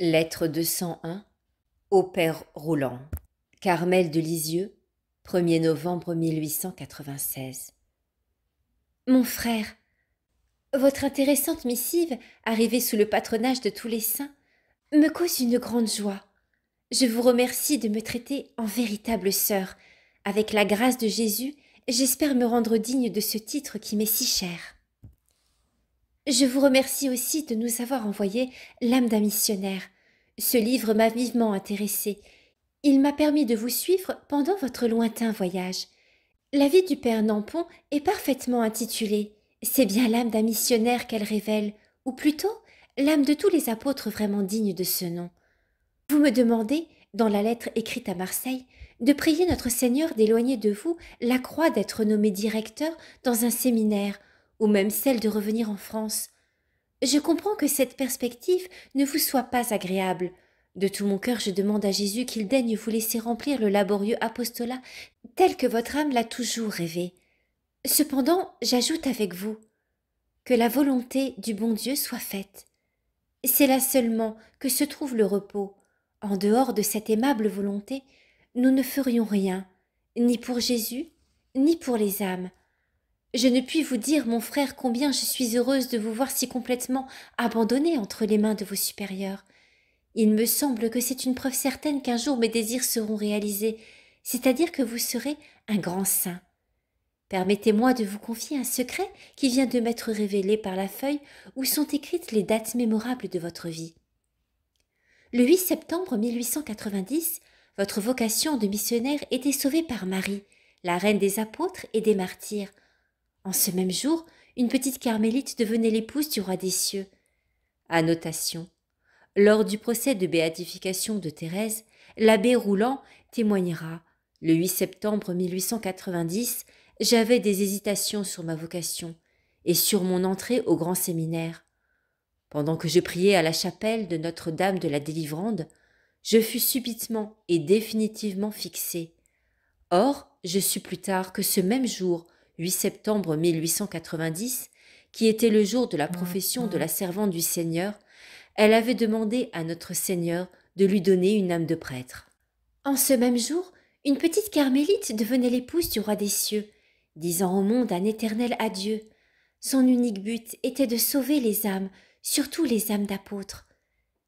Lettre 201 au père Roland. Carmel de Lisieux, 1er novembre 1896. Mon frère, votre intéressante missive, arrivée sous le patronage de tous les saints, me cause une grande joie. Je vous remercie de me traiter en véritable sœur. Avec la grâce de Jésus, j'espère me rendre digne de ce titre qui m'est si cher. Je vous remercie aussi de nous avoir envoyé l'âme d'un missionnaire. Ce livre m'a vivement intéressé. Il m'a permis de vous suivre pendant votre lointain voyage. La vie du père Nampon est parfaitement intitulée. C'est bien l'âme d'un missionnaire qu'elle révèle, ou plutôt l'âme de tous les apôtres vraiment dignes de ce nom. Vous me demandez, dans la lettre écrite à Marseille, de prier notre Seigneur d'éloigner de vous la croix d'être nommé directeur dans un séminaire, ou même celle de revenir en France. Je comprends que cette perspective ne vous soit pas agréable. De tout mon cœur, je demande à Jésus qu'il daigne vous laisser remplir le laborieux apostolat tel que votre âme l'a toujours rêvé. Cependant, j'ajoute avec vous que la volonté du bon Dieu soit faite. C'est là seulement que se trouve le repos. En dehors de cette aimable volonté, nous ne ferions rien, ni pour Jésus, ni pour les âmes. Je ne puis vous dire, mon frère, combien je suis heureuse de vous voir si complètement abandonné entre les mains de vos supérieurs. Il me semble que c'est une preuve certaine qu'un jour mes désirs seront réalisés, c'est-à-dire que vous serez un grand saint. Permettez-moi de vous confier un secret qui vient de m'être révélé par la feuille où sont écrites les dates mémorables de votre vie. Le 8 septembre 1890, votre vocation de missionnaire était sauvée par Marie, la reine des apôtres et des martyrs. En ce même jour, une petite carmélite devenait l'épouse du roi des cieux. Annotation. Lors du procès de béatification de Thérèse, l'abbé Rouland témoignera. Le 8 septembre 1890, j'avais des hésitations sur ma vocation et sur mon entrée au grand séminaire. Pendant que je priais à la chapelle de Notre-Dame de la Délivrande, je fus subitement et définitivement fixé. Or, je sus plus tard que ce même jour, 8 septembre 1890, qui était le jour de la profession de la servante du Seigneur, elle avait demandé à notre Seigneur de lui donner une âme de prêtre. En ce même jour, une petite carmélite devenait l'épouse du roi des cieux, disant au monde un éternel adieu. Son unique but était de sauver les âmes, surtout les âmes d'apôtres.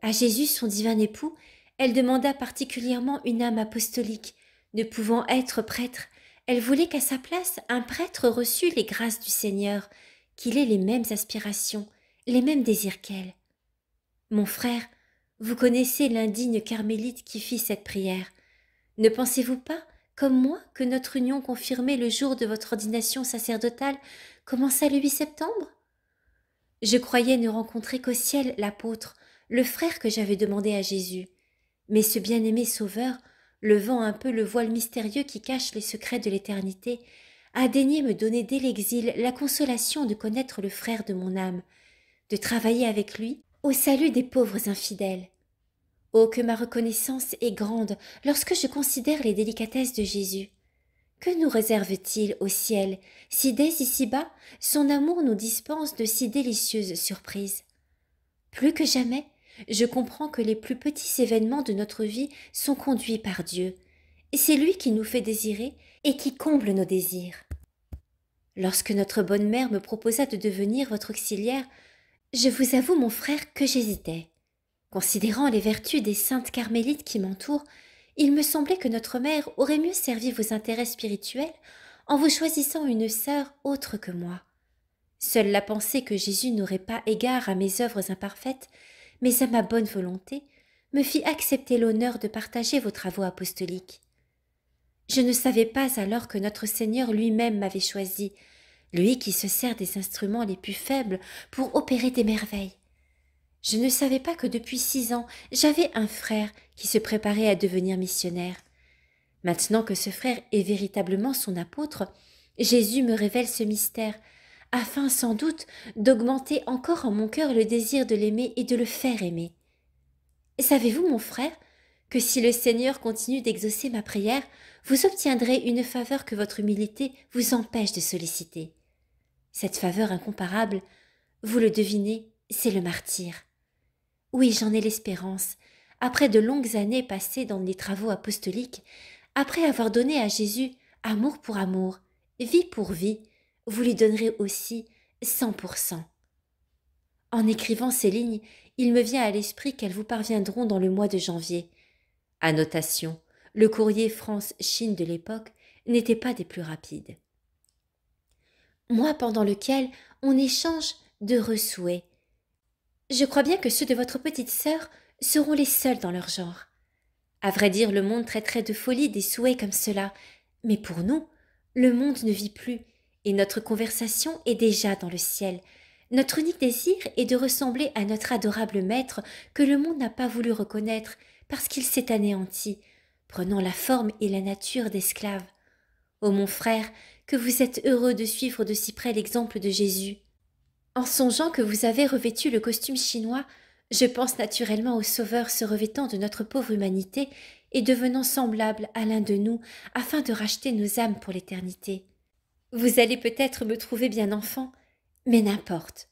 À Jésus, son divin époux, elle demanda particulièrement une âme apostolique. Ne pouvant être prêtre, elle voulait qu'à sa place, un prêtre reçût les grâces du Seigneur, qu'il ait les mêmes aspirations, les mêmes désirs qu'elle. Mon frère, vous connaissez l'indigne carmélite qui fit cette prière. Ne pensez-vous pas, comme moi, que notre union confirmée le jour de votre ordination sacerdotale commença le 8 septembre ? Je croyais ne rencontrer qu'au ciel l'apôtre, le frère que j'avais demandé à Jésus. Mais ce bien-aimé Sauveur, levant un peu le voile mystérieux qui cache les secrets de l'éternité, a daigné me donner dès l'exil la consolation de connaître le frère de mon âme, de travailler avec lui au salut des pauvres infidèles. Oh, que ma reconnaissance est grande lorsque je considère les délicatesses de Jésus. Que nous réserve-t-il au ciel si dès ici-bas son amour nous dispense de si délicieuses surprises? Plus que jamais, je comprends que les plus petits événements de notre vie sont conduits par Dieu, et c'est lui qui nous fait désirer et qui comble nos désirs. Lorsque notre bonne mère me proposa de devenir votre auxiliaire, je vous avoue, mon frère, que j'hésitais. Considérant les vertus des saintes carmélites qui m'entourent, il me semblait que notre mère aurait mieux servi vos intérêts spirituels en vous choisissant une sœur autre que moi. Seule la pensée que Jésus n'aurait pas égard à mes œuvres imparfaites, mais à ma bonne volonté, me fit accepter l'honneur de partager vos travaux apostoliques. Je ne savais pas alors que notre Seigneur lui-même m'avait choisi, lui qui se sert des instruments les plus faibles pour opérer des merveilles. Je ne savais pas que depuis 6 ans, j'avais un frère qui se préparait à devenir missionnaire. Maintenant que ce frère est véritablement son apôtre, Jésus me révèle ce mystère, afin sans doute d'augmenter encore en mon cœur le désir de l'aimer et de le faire aimer. Savez-vous, mon frère, que si le Seigneur continue d'exaucer ma prière, vous obtiendrez une faveur que votre humilité vous empêche de solliciter. Cette faveur incomparable, vous le devinez, c'est le martyre. Oui, j'en ai l'espérance. Après de longues années passées dans les travaux apostoliques, après avoir donné à Jésus amour pour amour, vie pour vie, vous lui donnerez aussi 100%. En écrivant ces lignes, il me vient à l'esprit qu'elles vous parviendront dans le mois de janvier. Annotation, le courrier France-Chine de l'époque n'était pas des plus rapides. Mois pendant lequel on échange d'heureux souhaits. Je crois bien que ceux de votre petite sœur seront les seuls dans leur genre. À vrai dire, le monde traiterait de folie des souhaits comme cela, mais pour nous, le monde ne vit plus, et notre conversation est déjà dans le ciel. Notre unique désir est de ressembler à notre adorable maître que le monde n'a pas voulu reconnaître parce qu'il s'est anéanti, prenant la forme et la nature d'esclave. Ô mon frère, que vous êtes heureux de suivre de si près l'exemple de Jésus. En songeant que vous avez revêtu le costume chinois, je pense naturellement au Sauveur se revêtant de notre pauvre humanité et devenant semblable à l'un de nous afin de racheter nos âmes pour l'éternité. Vous allez peut-être me trouver bien enfant, mais n'importe.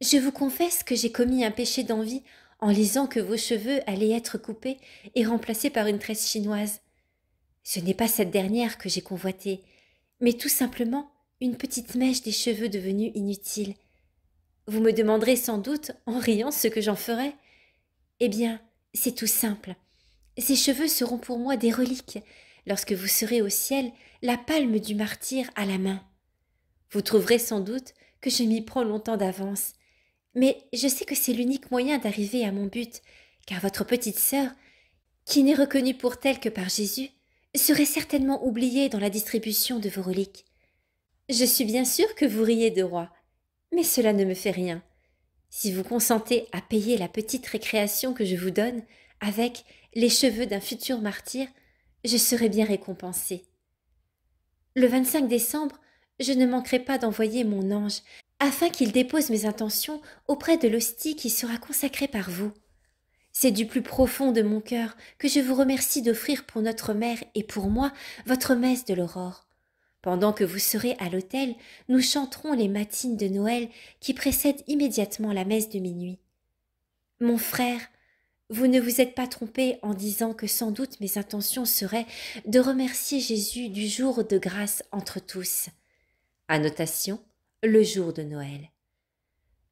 Je vous confesse que j'ai commis un péché d'envie en lisant que vos cheveux allaient être coupés et remplacés par une tresse chinoise. Ce n'est pas cette dernière que j'ai convoitée, mais tout simplement une petite mèche des cheveux devenus inutiles. Vous me demanderez sans doute, en riant, ce que j'en ferai. Eh bien, c'est tout simple. Ces cheveux seront pour moi des reliques, lorsque vous serez au ciel, la palme du martyr à la main. Vous trouverez sans doute que je m'y prends longtemps d'avance, mais je sais que c'est l'unique moyen d'arriver à mon but, car votre petite sœur, qui n'est reconnue pour telle que par Jésus, serait certainement oubliée dans la distribution de vos reliques. Je suis bien sûre que vous riez de roi, mais cela ne me fait rien. Si vous consentez à payer la petite récréation que je vous donne, avec les cheveux d'un futur martyr, je serai bien récompensée. Le 25 décembre, je ne manquerai pas d'envoyer mon ange, afin qu'il dépose mes intentions auprès de l'hostie qui sera consacrée par vous. C'est du plus profond de mon cœur que je vous remercie d'offrir pour notre mère et pour moi votre messe de l'aurore. Pendant que vous serez à l'autel, nous chanterons les matines de Noël qui précèdent immédiatement la messe de minuit. Mon frère, vous ne vous êtes pas trompé en disant que sans doute mes intentions seraient de remercier Jésus du jour de grâce entre tous. Annotation, le jour de Noël.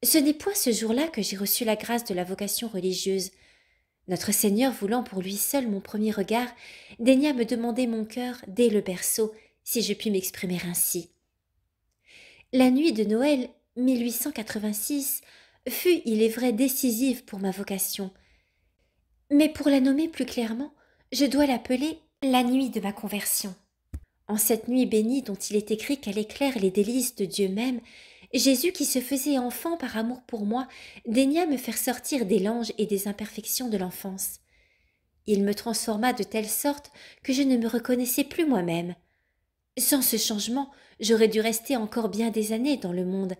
Ce n'est point ce jour-là que j'ai reçu la grâce de la vocation religieuse. Notre Seigneur voulant pour lui seul mon premier regard, daigna me demander mon cœur dès le berceau, si je puis m'exprimer ainsi. La nuit de Noël 1886 fut, il est vrai, décisive pour ma vocation. Mais pour la nommer plus clairement, je dois l'appeler la nuit de ma conversion. En cette nuit bénie dont il est écrit qu'elle éclaire les délices de Dieu même, Jésus qui se faisait enfant par amour pour moi, daigna me faire sortir des langes et des imperfections de l'enfance. Il me transforma de telle sorte que je ne me reconnaissais plus moi-même. Sans ce changement, j'aurais dû rester encore bien des années dans le monde.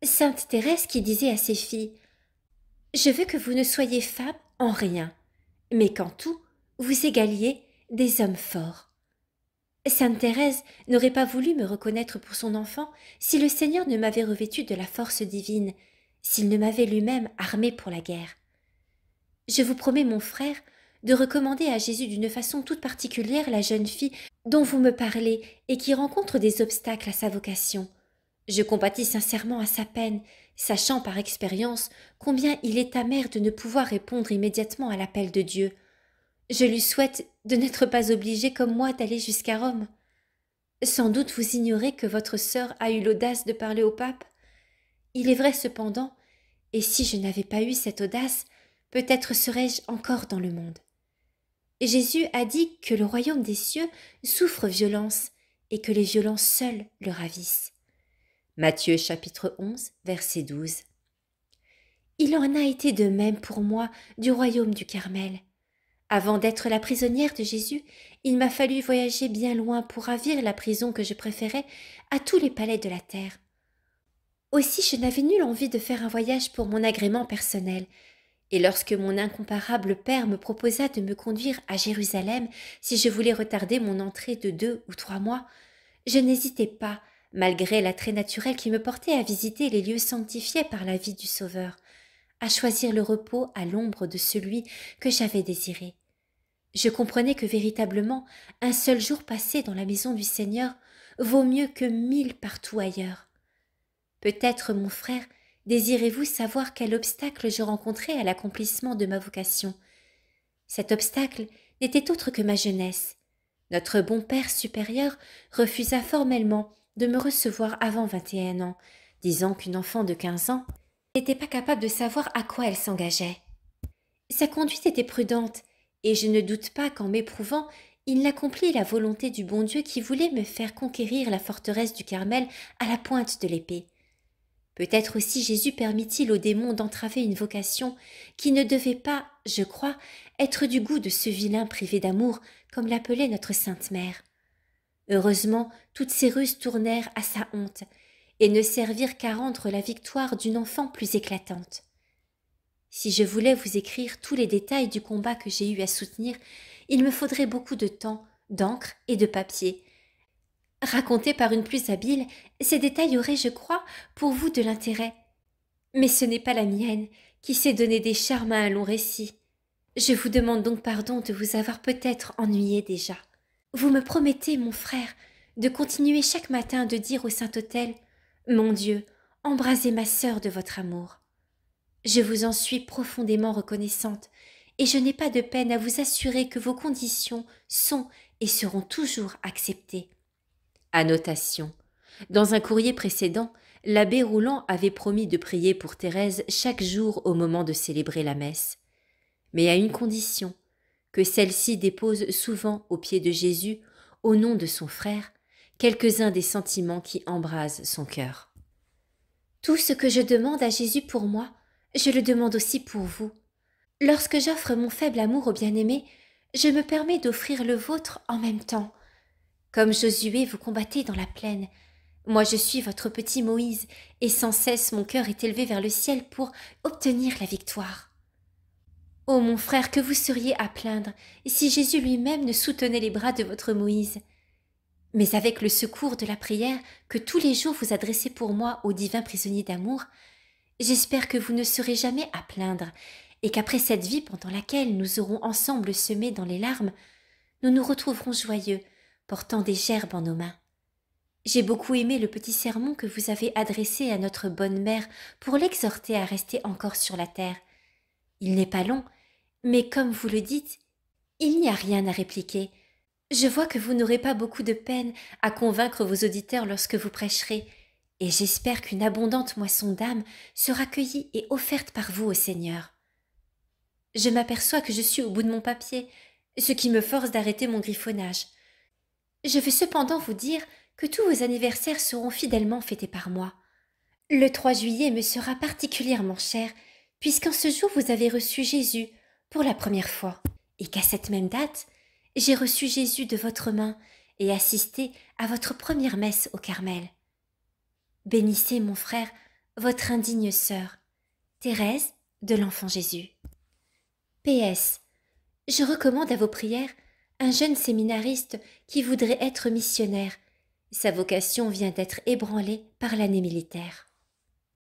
Sainte Thérèse qui disait à ses filles « Je veux que vous ne soyez femmes en rien, mais qu'en tout, vous égaliez des hommes forts. » Sainte Thérèse n'aurait pas voulu me reconnaître pour son enfant si le Seigneur ne m'avait revêtue de la force divine, s'il ne m'avait lui-même armée pour la guerre. Je vous promets, mon frère, de recommander à Jésus d'une façon toute particulière la jeune fille dont vous me parlez et qui rencontre des obstacles à sa vocation. Je compatis sincèrement à sa peine, sachant par expérience combien il est amer de ne pouvoir répondre immédiatement à l'appel de Dieu. Je lui souhaite de n'être pas obligée comme moi d'aller jusqu'à Rome. Sans doute vous ignorez que votre sœur a eu l'audace de parler au pape. Il est vrai cependant, et si je n'avais pas eu cette audace, peut-être serais-je encore dans le monde. Jésus a dit que le royaume des cieux souffre violence et que les violents seuls le ravissent. Matthieu chapitre 11, verset 12. Il en a été de même pour moi du royaume du Carmel. Avant d'être la prisonnière de Jésus, il m'a fallu voyager bien loin pour ravir la prison que je préférais à tous les palais de la terre. Aussi je n'avais nulle envie de faire un voyage pour mon agrément personnel, et lorsque mon incomparable père me proposa de me conduire à Jérusalem si je voulais retarder mon entrée de 2 ou 3 mois, je n'hésitai pas, malgré l'attrait naturel qui me portait à visiter les lieux sanctifiés par la vie du Sauveur, à choisir le repos à l'ombre de celui que j'avais désiré. Je comprenais que véritablement un seul jour passé dans la maison du Seigneur vaut mieux que 1000 partout ailleurs. Peut-être, mon frère, désirez-vous savoir quel obstacle je rencontrais à l'accomplissement de ma vocation. Cet obstacle n'était autre que ma jeunesse. Notre bon père supérieur refusa formellement de me recevoir avant 21 ans, disant qu'une enfant de 15 ans n'était pas capable de savoir à quoi elle s'engageait. Sa conduite était prudente, et je ne doute pas qu'en m'éprouvant, il accomplit la volonté du bon Dieu qui voulait me faire conquérir la forteresse du Carmel à la pointe de l'épée. Peut-être aussi Jésus permit-il aux démons d'entraver une vocation qui ne devait pas, je crois, être du goût de ce vilain privé d'amour, comme l'appelait notre Sainte Mère. Heureusement, toutes ces ruses tournèrent à sa honte, et ne servirent qu'à rendre la victoire d'une enfant plus éclatante. Si je voulais vous écrire tous les détails du combat que j'ai eu à soutenir, il me faudrait beaucoup de temps, d'encre et de papier. Racontés par une plus habile, ces détails auraient, je crois, pour vous de l'intérêt. Mais ce n'est pas la mienne, qui sait donner des charmes à un long récit. Je vous demande donc pardon de vous avoir peut-être ennuyé déjà. Vous me promettez, mon frère, de continuer chaque matin de dire au Saint-Autel « Mon Dieu, embrasez ma sœur de votre amour ». Je vous en suis profondément reconnaissante, et je n'ai pas de peine à vous assurer que vos conditions sont et seront toujours acceptées. Annotation. Dans un courrier précédent, l'abbé Rouland avait promis de prier pour Thérèse chaque jour au moment de célébrer la messe, mais à une condition, que celle-ci dépose souvent aux pieds de Jésus, au nom de son frère, quelques-uns des sentiments qui embrasent son cœur. Tout ce que je demande à Jésus pour moi, je le demande aussi pour vous. Lorsque j'offre mon faible amour au bien-aimé, je me permets d'offrir le vôtre en même temps. Comme Josué, vous combattez dans la plaine. Moi, je suis votre petit Moïse, et sans cesse mon cœur est élevé vers le ciel pour obtenir la victoire. Ô mon frère, que vous seriez à plaindre si Jésus lui-même ne soutenait les bras de votre Moïse. Mais avec le secours de la prière que tous les jours vous adressez pour moi au divin prisonnier d'amour, j'espère que vous ne serez jamais à plaindre, et qu'après cette vie pendant laquelle nous aurons ensemble semé dans les larmes, nous nous retrouverons joyeux, portant des gerbes en nos mains. J'ai beaucoup aimé le petit sermon que vous avez adressé à notre bonne mère pour l'exhorter à rester encore sur la terre. Il n'est pas long, mais comme vous le dites, il n'y a rien à répliquer. Je vois que vous n'aurez pas beaucoup de peine à convaincre vos auditeurs lorsque vous prêcherez, et j'espère qu'une abondante moisson d'âmes sera cueillie et offerte par vous au Seigneur. Je m'aperçois que je suis au bout de mon papier, ce qui me force d'arrêter mon griffonnage. Je veux cependant vous dire que tous vos anniversaires seront fidèlement fêtés par moi. Le 3 juillet me sera particulièrement cher, puisqu'en ce jour vous avez reçu Jésus pour la première fois, et qu'à cette même date, j'ai reçu Jésus de votre main et assisté à votre première messe au Carmel. Bénissez, mon frère, votre indigne sœur, Thérèse de l'Enfant Jésus. PS. Je recommande à vos prières un jeune séminariste qui voudrait être missionnaire. Sa vocation vient d'être ébranlée par l'année militaire.